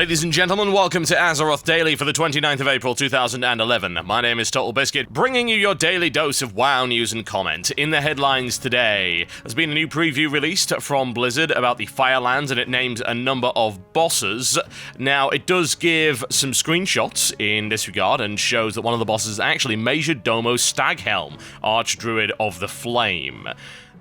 Ladies and gentlemen, welcome to Azeroth Daily for the 29th of April 2011. My name is TotalBiscuit, bringing you your daily dose of WoW news and comment. In the headlines today, there's been a new preview released from Blizzard about the Firelands, and it names a number of bosses. Now, it does give some screenshots in this regard, and shows that one of the bosses is actually Major Domo Staghelm, Archdruid of the Flame.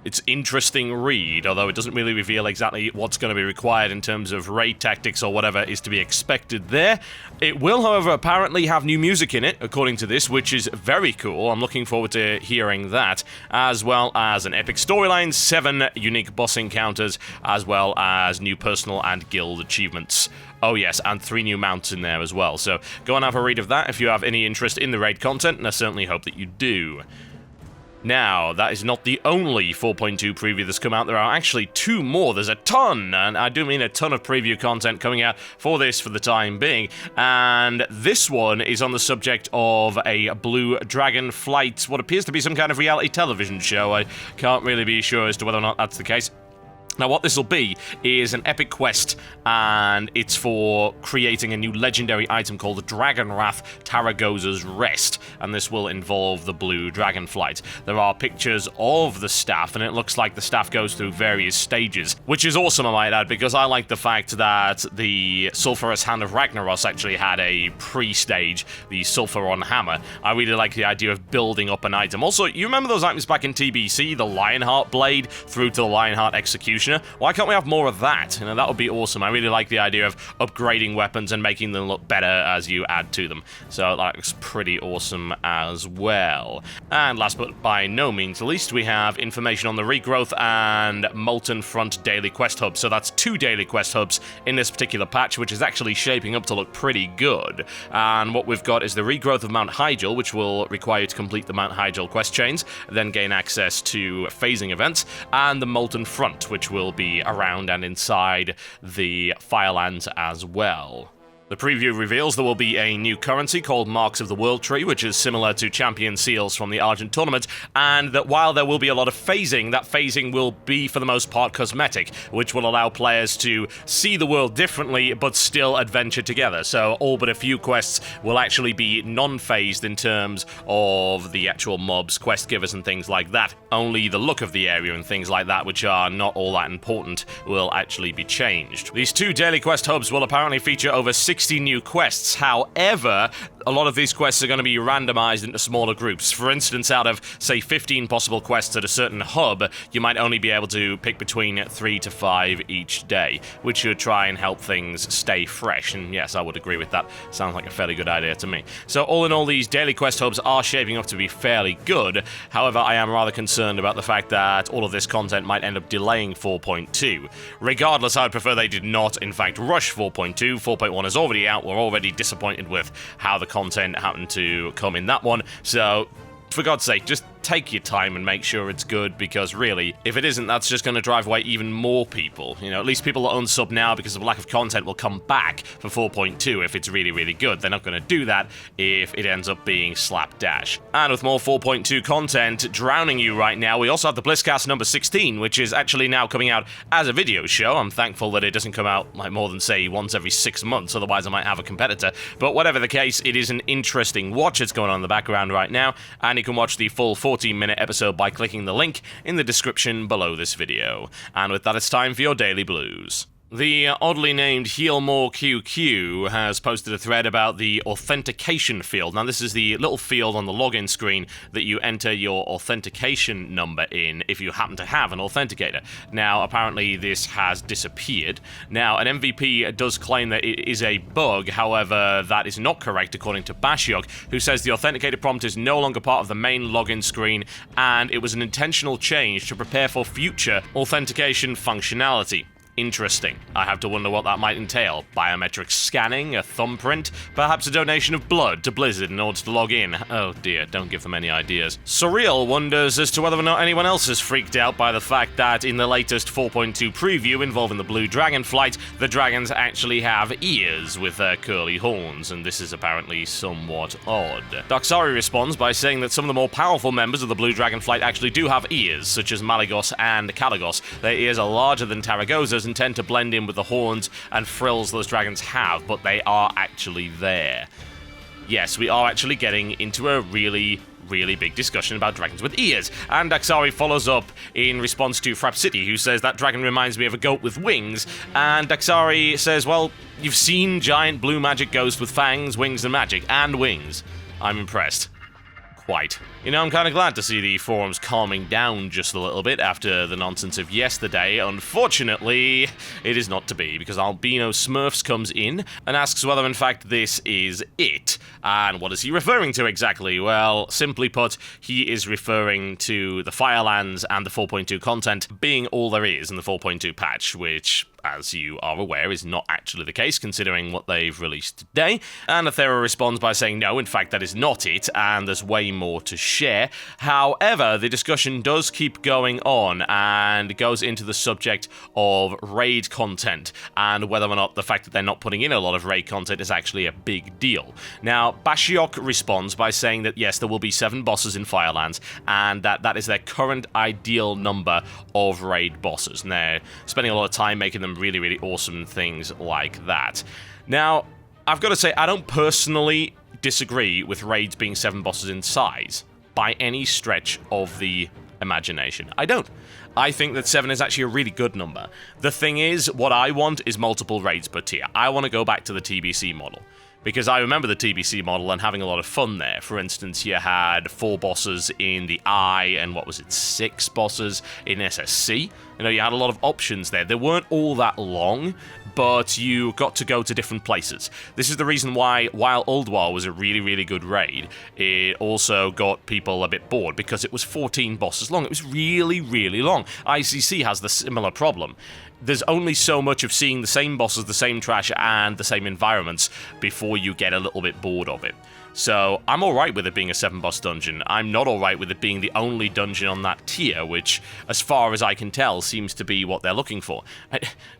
It's interesting read, although it doesn't really reveal exactly what's going to be required in terms of raid tactics or whatever is to be expected there. It will, however, apparently have new music in it, according to this, which is very cool. I'm looking forward to hearing that, as well as an epic storyline, 7 unique boss encounters, as well as new personal and guild achievements. Oh yes, and 3 new mounts in there as well. So go and have a read of that if you have any interest in the raid content, and I certainly hope that you do. Now, that is not the only 4.2 preview that's come out. There are actually 2 more. There's a ton, and I do mean a ton of preview content coming out for this for the time being. And this one is on the subject of a Blue Dragon flight, what appears to be some kind of reality television show. I can't really be sure as to whether or not that's the case. Now, what this will be is an epic quest, and it's for creating a new legendary item called Dragon Wrath Taragoza's Rest, and this will involve the Blue Dragon flight. There are pictures of the staff, and it looks like the staff goes through various stages, which is awesome, I might add, because I like the fact that the Sulphurous Hand of Ragnaros actually had a pre-stage, the Sulphuron Hammer. I really like the idea of building up an item. Also, you remember those items back in TBC, the Lionheart Blade through to the Lionheart Executioner? Why can't we have more of that? You know, that would be awesome. I really like the idea of upgrading weapons and making them look better as you add to them. So that looks pretty awesome as well. And last but by no means least, we have information on the Regrowth and Molten Front daily quest hubs. So that's 2 daily quest hubs in this particular patch, which is actually shaping up to look pretty good. And what we've got is the Regrowth of Mount Hyjal, which will require you to complete the Mount Hyjal quest chains, then gain access to phasing events, and the Molten Front, which will be around and inside the Firelands as well. The preview reveals there will be a new currency called Marks of the World Tree, which is similar to Champion Seals from the Argent Tournament, and that while there will be a lot of phasing, that phasing will be, for the most part, cosmetic, which will allow players to see the world differently, but still adventure together. So all but a few quests will actually be non-phased in terms of the actual mobs, quest givers, and things like that. Only the look of the area and things like that, which are not all that important, will actually be changed. These 2 daily quest hubs will apparently feature over 60 new quests. However, a lot of these quests are going to be randomized into smaller groups. For instance, out of, say, 15 possible quests at a certain hub, you might only be able to pick between 3 to 5 each day, which should try and help things stay fresh. And yes, I would agree with that. Sounds like a fairly good idea to me. So all in all, these daily quest hubs are shaping up to be fairly good. However, I am rather concerned about the fact that all of this content might end up delaying 4.2. Regardless, I'd prefer they did not, in fact, rush 4.2. 4.1 is already out. We're already disappointed with how the content happened to come in that one. So, for God's sake, just take your time and make sure it's good, because really, if it isn't, that's just going to drive away even more people. You know, at least people that unsub now because of lack of content will come back for 4.2 if it's really, really good. They're not going to do that if it ends up being slapdash. And with more 4.2 content drowning you right now, we also have the Blizzcast number 16, which is actually now coming out as a video show. I'm thankful that it doesn't come out like more than, say, once every 6 months, otherwise I might have a competitor. But whatever the case, it is an interesting watch that's going on in the background right now, and you can watch the full 14-minute episode by clicking the link in the description below this video. And with that, it's time for your Daily Blues. The oddly named Healmore QQ has posted a thread about the authentication field. Now, this is the little field on the login screen that you enter your authentication number in if you happen to have an authenticator. Now, apparently this has disappeared. Now, an MVP does claim that it is a bug, however, that is not correct according to Bashyog, who says the authenticator prompt is no longer part of the main login screen, and it was an intentional change to prepare for future authentication functionality. Interesting. I have to wonder what that might entail. Biometric scanning, a thumbprint, perhaps a donation of blood to Blizzard in order to log in. Oh dear, don't give them any ideas. Surreal wonders as to whether or not anyone else is freaked out by the fact that in the latest 4.2 preview involving the Blue Dragon flight, the dragons actually have ears with their curly horns, and this is apparently somewhat odd. Doxari responds by saying that some of the more powerful members of the Blue Dragon flight actually do have ears, such as Malygos and Kalagos. Their ears are larger than Taragoza's, and can tend to blend in with the horns and frills those dragons have, but they are actually there. Yes, we are actually getting into a really big discussion about dragons with ears, and Daxari follows up in response to Frap City, who says that dragon reminds me of a goat with wings, and Daxari says, well, you've seen giant blue magic ghost with fangs, wings, and magic, and wings. I'm impressed. Quite. You know, I'm kind of glad to see the forums calming down just a little bit after the nonsense of yesterday. Unfortunately, it is not to be, because Albino Smurfs comes in and asks whether in fact this is it. And what is he referring to exactly? Well, simply put, he is referring to the Firelands and the 4.2 content being all there is in the 4.2 patch, which, as you are aware, is not actually the case, considering what they've released today. And Athera responds by saying, no, in fact, that is not it, and there's way more to share. However, the discussion does keep going on, and goes into the subject of raid content, and whether or not the fact that they're not putting in a lot of raid content is actually a big deal. Now, Bashiok responds by saying that, yes, there will be 7 bosses in Firelands, and that is their current ideal number of raid bosses. And they're spending a lot of time making them really awesome things like that. Now, I've got to say, I don't personally disagree with raids being 7 bosses in size by any stretch of the imagination. I don't. I think that 7 is actually a really good number. The thing is, what I want is multiple raids per tier. I want to go back to the TBC model, because I remember the TBC model and having a lot of fun there. For instance, you had 4 bosses in the Eye and 6 bosses in SSC. You know, you had a lot of options there. They weren't all that long, but you got to go to different places. This is the reason why, while Uldwar was a really good raid, it also got people a bit bored, because it was 14 bosses long. It was really long. ICC has the similar problem. There's only so much of seeing the same bosses, the same trash, and the same environments before you get a little bit bored of it. So I'm alright with it being a 7-boss dungeon. I'm not alright with it being the only dungeon on that tier, which, as far as I can tell, seems to be what they're looking for.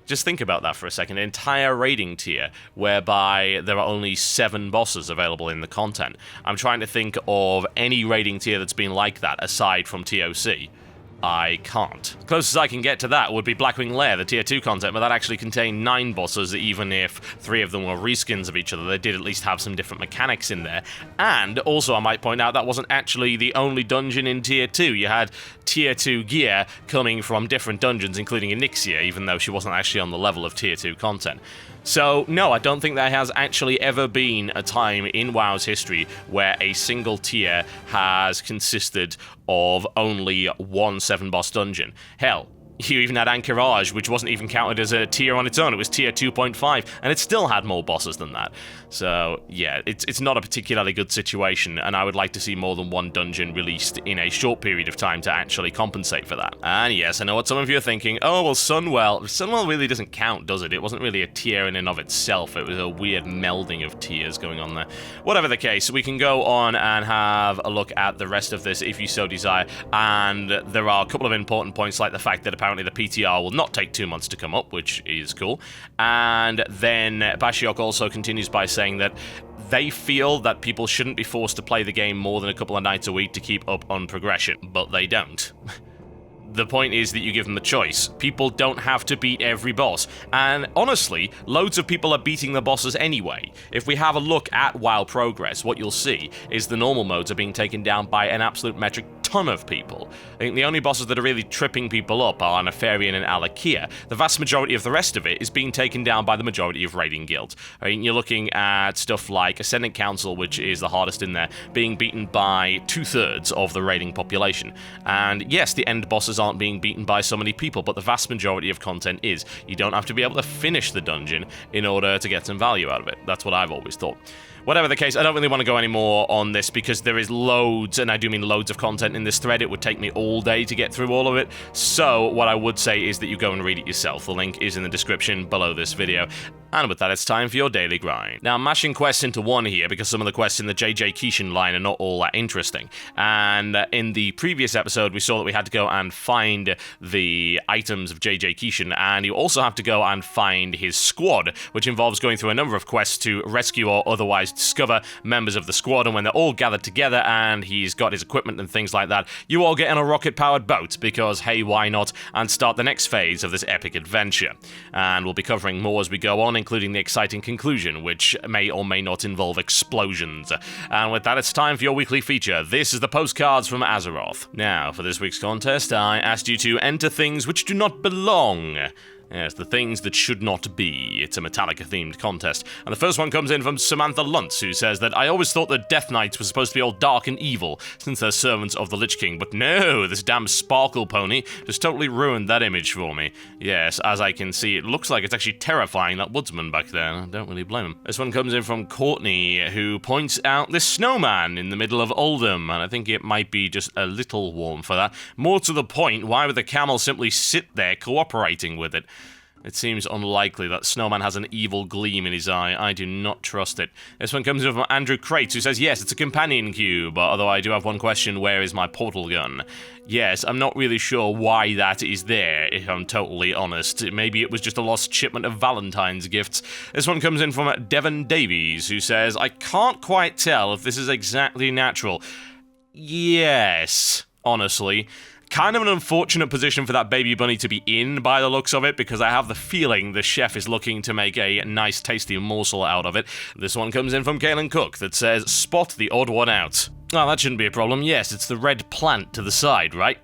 Just think about that for a second. An entire raiding tier whereby there are only 7 bosses available in the content. I'm trying to think of any raiding tier that's been like that, aside from TOC. I can't. Closest I can get to that would be Blackwing Lair, the tier 2 content, but that actually contained 9 bosses, even if 3 of them were reskins of each other. They did at least have some different mechanics in there. And also, I might point out, that wasn't actually the only dungeon in tier 2. You had tier 2 gear coming from different dungeons, including Onyxia, even though she wasn't actually on the level of tier 2 content. So, no, I don't think there has actually ever been a time in WoW's history where a single tier has consisted of only one 7-boss dungeon. Hell, you even had Anchorage, which wasn't even counted as a tier on its own. It was tier 2.5, and it still had more bosses than that. So, yeah, it's not a particularly good situation, and I would like to see more than one dungeon released in a short period of time to actually compensate for that. And yes, I know what some of you are thinking. Oh, well, Sunwell really doesn't count, does it? It wasn't really a tier in and of itself. It was a weird melding of tiers going on there. Whatever the case, we can go on and have a look at the rest of this if you so desire, and there are a couple of important points, like the fact that apparently the PTR will not take 2 months to come up, which is cool. And then Bashiok also continues by saying that they feel that people shouldn't be forced to play the game more than a couple of nights a week to keep up on progression, but they don't. The point is that you give them the choice. People don't have to beat every boss. And honestly, loads of people are beating the bosses anyway. If we have a look at WoW progress, what you'll see is the normal modes are being taken down by an absolute metric ton of people. I think the only bosses that are really tripping people up are Nefarian and Alakia. The vast majority of the rest of it is being taken down by the majority of raiding guilds. I mean, you're looking at stuff like Ascendant Council, which is the hardest in there, being beaten by 2/3 of the raiding population. And yes, the end bosses aren't being beaten by so many people, but the vast majority of content is. You don't have to be able to finish the dungeon in order to get some value out of it. That's what I've always thought. Whatever the case, I don't really want to go any more on this because there is loads, and I do mean loads of content in this thread. It would take me all day to get through all of it. So what I would say is that you go and read it yourself. The link is in the description below this video. And with that, it's time for your daily grind. Now, I'm mashing quests into one here because some of the quests in the JJ Keishan line are not all that interesting. And in the previous episode, we saw that we had to go and fight find the items of JJ Keishan, and you also have to go and find his squad, which involves going through a number of quests to rescue or otherwise discover members of the squad, and when they're all gathered together and he's got his equipment and things like that, you all get in a rocket-powered boat, because hey, why not, and start the next phase of this epic adventure. And we'll be covering more as we go on, including the exciting conclusion, which may or may not involve explosions. And with that, it's time for your weekly feature. This is the Postcards from Azeroth. Now, for this week's contest, I asked you to enter things which do not belong. Yes, the things that should not be. It's a Metallica-themed contest. And the first one comes in from Samantha Luntz, who says that I always thought that Death Knights were supposed to be all dark and evil, since they're servants of the Lich King, but no, this damn Sparkle Pony just totally ruined that image for me. Yes, as I can see, it looks like it's actually terrifying, that woodsman back there. I don't really blame him. This one comes in from Courtney, who points out this snowman in the middle of Oldham, and I think it might be just a little warm for that. More to the point, why would the camel simply sit there cooperating with it? It seems unlikely that Snowman has an evil gleam in his eye. I do not trust it. This one comes in from Andrew Crates, who says, yes, it's a companion cube, although I do have one question, where is my portal gun? Yes, I'm not really sure why that is there, if I'm totally honest. Maybe it was just a lost shipment of Valentine's gifts. This one comes in from Devon Davies, who says, I can't quite tell if this is exactly natural. Yes, honestly. Kind of an unfortunate position for that baby bunny to be in, by the looks of it, because I have the feeling the chef is looking to make a nice, tasty morsel out of it. This one comes in from Kaylin Cook that says, spot the odd one out. Oh, that shouldn't be a problem. Yes, it's the red plant to the side, right?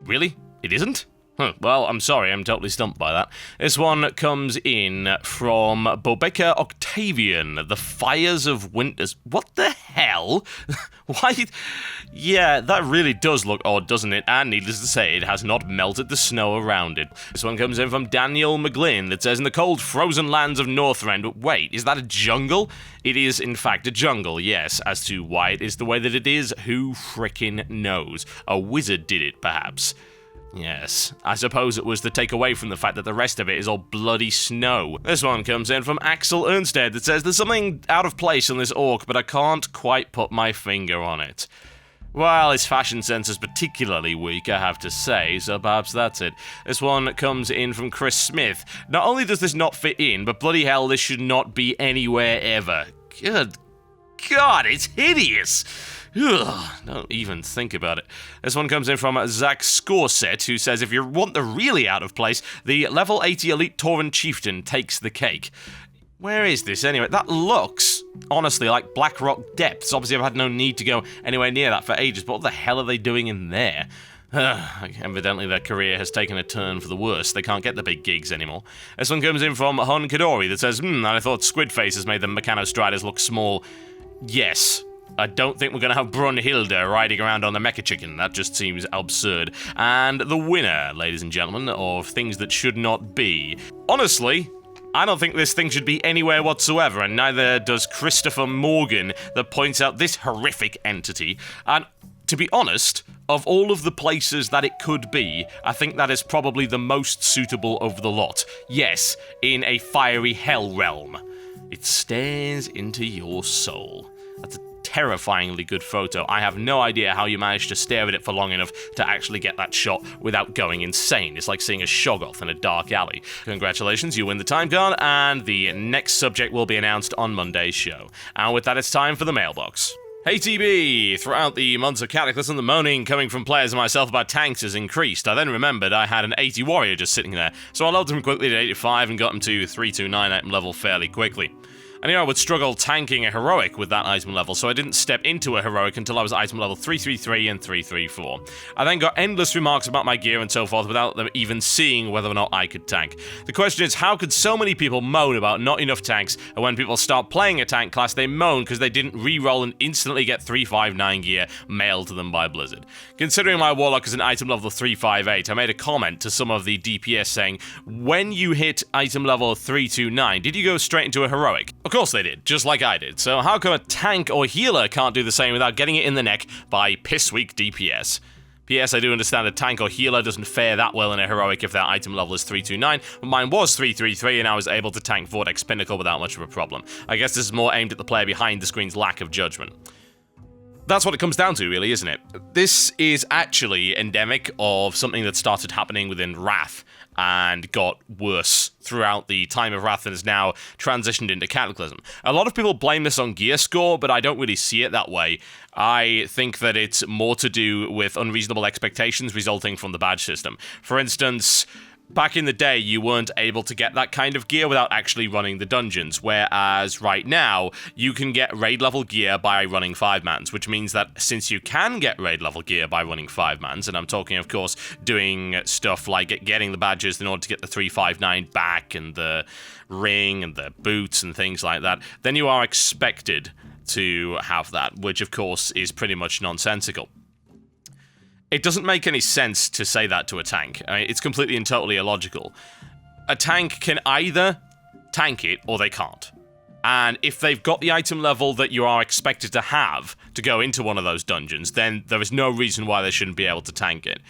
Really? It isn't? Huh, well, I'm sorry, I'm totally stumped by that. This one comes in from Bobeka Octavian, the Fires of Winters. What the hell? Why? Yeah, that really does look odd, doesn't it? And needless to say, it has not melted the snow around it. This one comes in from Daniel McGlynn that says, in the cold, frozen lands of Northrend. Wait, is that a jungle? It is, in fact, a jungle, yes. As to why it is the way that it is, who frickin' knows? A wizard did it, perhaps. Yes, I suppose it was to take away from the fact that the rest of it is all bloody snow. This one comes in from Axel Ernstead that says, there's something out of place in this orc, but I can't quite put my finger on it. Well, his fashion sense is particularly weak, I have to say, so perhaps that's it. This one comes in from Chris Smith. Not only does this not fit in, but bloody hell, this should not be anywhere ever. Good God, it's hideous! Ugh, don't even think about it. This one comes in from Zach Scorset, who says, if you want the really out of place, the level 80 Elite Tauren Chieftain takes the cake. Where is this anyway? That looks, honestly, like Blackrock Depths. Obviously, I've had no need to go anywhere near that for ages, but what the hell are they doing in there? Evidently their career has taken a turn for the worse. They can't get the big gigs anymore. This one comes in from Hon Kadori that says, I thought Squid Faces made the Mechanostriders look small. Yes. I don't think we're going to have Brunhilde riding around on the Mecha Chicken. That just seems absurd. And the winner, ladies and gentlemen, of Things That Should Not Be. Honestly, I don't think this thing should be anywhere whatsoever, and neither does Christopher Morgan that points out this horrific entity. And to be honest, of all of the places that it could be, I think that is probably the most suitable of the lot. Yes, in a fiery hell realm. It stares into your soul. That's a terrifyingly good photo. I have no idea how you managed to stare at it for long enough to actually get that shot without going insane. It's like seeing a Shoggoth in a dark alley. Congratulations, you win the time card, and the next subject will be announced on Monday's show. And with that, it's time for the mailbox. Hey TB! Throughout the months of Cataclysm, the moaning coming from players and myself about tanks has increased. I then remembered I had an 80 warrior just sitting there, so I leveled him quickly to 85 and got him to 329 item level fairly quickly. I knew I would struggle tanking a heroic with that item level, so I didn't step into a heroic until I was item level 333 and 334. I then got endless remarks about my gear and so forth without them even seeing whether or not I could tank. The question is, how could so many people moan about not enough tanks, and when people start playing a tank class, they moan because they didn't re-roll and instantly get 359 gear mailed to them by Blizzard? Considering my warlock is an item level 358, I made a comment to some of the DPS saying, when you hit item level 329, did you go straight into a heroic? Of course they did, just like I did. So how come a tank or healer can't do the same without getting it in the neck by piss-weak DPS? P.S. I do understand a tank or healer doesn't fare that well in a heroic if their item level is 329, but mine was 333 and I was able to tank Vortex Pinnacle without much of a problem. I guess this is more aimed at the player behind the screen's lack of judgment. That's what it comes down to, really, isn't it? This is actually endemic of something that started happening within Wrath and got worse throughout the time of Wrath and has now transitioned into Cataclysm. A lot of people blame this on gear score, but I don't really see it that way. I think that it's more to do with unreasonable expectations resulting from the badge system. For instance, back in the day, you weren't able to get that kind of gear without actually running the dungeons, whereas right now, you can get raid-level gear by running 5-mans, which means that since you can get raid-level gear by running 5-mans, and I'm talking, of course, doing stuff like getting the badges in order to get the 359 back, and the ring, and the boots, and things like that, then you are expected to have that, which, of course, is pretty much nonsensical. It doesn't make any sense to say that to a tank. I mean, it's completely and totally illogical. A tank can either tank it or they can't. And if they've got the item level that you are expected to have to go into one of those dungeons, then there is no reason why they shouldn't be able to tank it.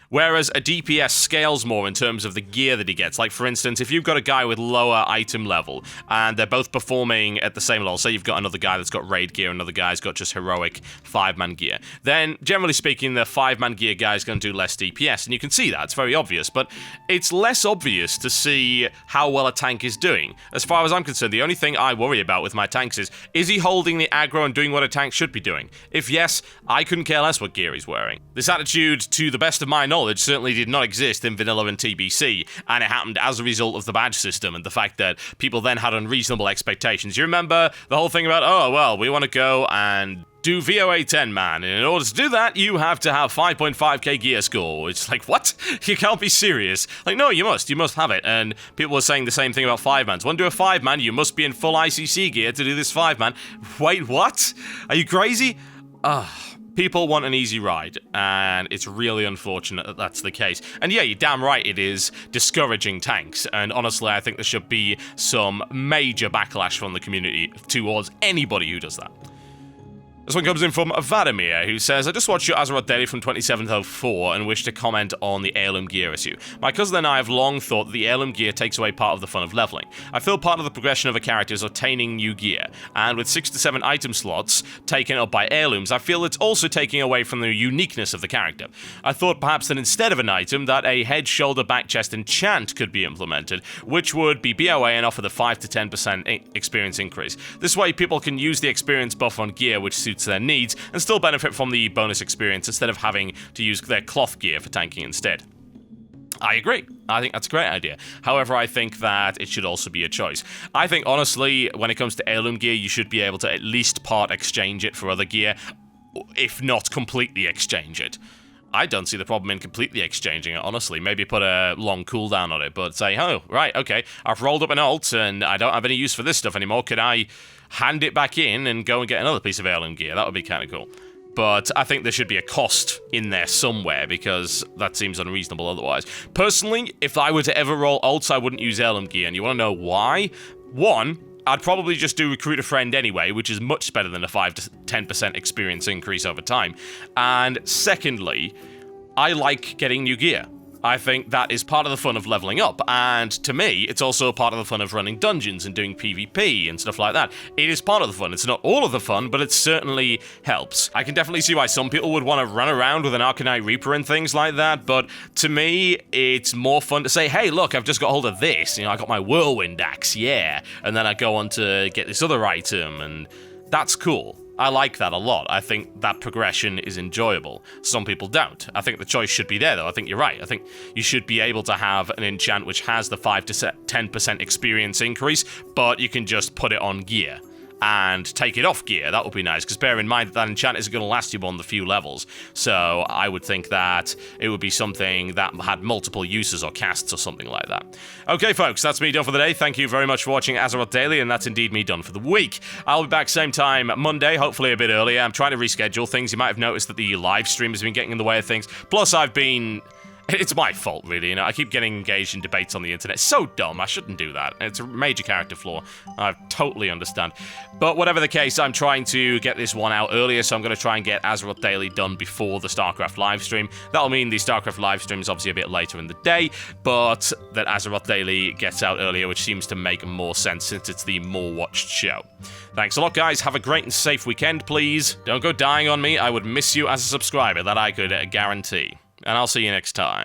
Whereas a DPS scales more in terms of the gear that he gets. Like, for instance, if you've got a guy with lower item level, and they're both performing at the same level, say you've got another guy that's got raid gear, another guy's got just heroic 5-man gear, then, generally speaking, the 5-man gear guy is going to do less DPS, and you can see that, it's very obvious, but it's less obvious to see how well a tank is doing. As far as I'm concerned, the only thing I worry about with my tanks is he holding the aggro and doing what a tank should be doing? If yes, I couldn't care less what gear he's wearing. This attitude, to the best of my knowledge, certainly did not exist in vanilla and TBC, and it happened as a result of the badge system and the fact that people then had unreasonable expectations. You remember the whole thing about, oh, well, we want to go and do VOA 10, man, and in order to do that, you have to have 5.5k gear score. It's like, what? You can't be serious. Like, no, you must have it, and people were saying the same thing about 5-mans. Want to do a 5-man, you must be in full ICC gear to do this 5-man. Wait, what? Are you crazy? People want an easy ride, and it's really unfortunate that that's the case. And yeah, you're damn right it is discouraging tanks, and honestly, I think there should be some major backlash from the community towards anybody who does that. This one comes in from Vladimir, who says, I just watched your Azeroth Daily from 2704 and wish to comment on the heirloom gear issue. My cousin and I have long thought that the heirloom gear takes away part of the fun of leveling. I feel part of the progression of a character is obtaining new gear, and with 6 to 7 item slots taken up by heirlooms, I feel it's also taking away from the uniqueness of the character. I thought perhaps that instead of an item, that a head, shoulder, back, chest enchant could be implemented, which would be BOA and offer the 5 to 10% experience increase. This way, people can use the experience buff on gear, which suits their needs, and still benefit from the bonus experience instead of having to use their cloth gear for tanking instead. I agree. I think that's a great idea. However, I think that it should also be a choice. I think, honestly, when it comes to heirloom gear, you should be able to at least part exchange it for other gear, if not completely exchange it. I don't see the problem in completely exchanging it, honestly. Maybe put a long cooldown on it, but say, oh, right, okay, I've rolled up an alt and I don't have any use for this stuff anymore. Could I hand it back in and go and get another piece of heirloom gear? That would be kind of cool. But I think there should be a cost in there somewhere, because that seems unreasonable otherwise. Personally, if I were to ever roll alts, I wouldn't use heirloom gear, and you want to know why? One, I'd probably just do Recruit a Friend anyway, which is much better than a 5 to 10% experience increase over time. And secondly, I like getting new gear. I think that is part of the fun of leveling up, and to me, it's also part of the fun of running dungeons and doing PvP and stuff like that. It is part of the fun. It's not all of the fun, but it certainly helps. I can definitely see why some people would want to run around with an Arcanite Reaper and things like that, but to me, it's more fun to say, hey, look, I've just got hold of this. You know, I got my Whirlwind Axe, yeah, and then I go on to get this other item, and that's cool. I like that a lot. I think that progression is enjoyable. Some people don't. I think the choice should be there, though. I think you're right. I think you should be able to have an enchant which has the 5 to 10% experience increase, but you can just put it on gear and take it off gear. That would be nice, because bear in mind that enchant isn't going to last you more than a few levels. So I would think that it would be something that had multiple uses or casts or something like that. Okay, folks, that's me done for the day. Thank you very much for watching Azeroth Daily, and that's indeed me done for the week. I'll be back same time Monday, hopefully a bit earlier. I'm trying to reschedule things. You might have noticed that the live stream has been getting in the way of things. Plus, I've been It's my fault, really, you know. I keep getting engaged in debates on the internet. So dumb. I shouldn't do that. It's a major character flaw. I totally understand. But whatever the case, I'm trying to get this one out earlier, so I'm going to try and get Azeroth Daily done before the StarCraft livestream. That'll mean the StarCraft livestream is obviously a bit later in the day, but that Azeroth Daily gets out earlier, which seems to make more sense since it's the more watched show. Thanks a lot, guys. Have a great and safe weekend, please. Don't go dying on me. I would miss you as a subscriber, that I could guarantee. And I'll see you next time.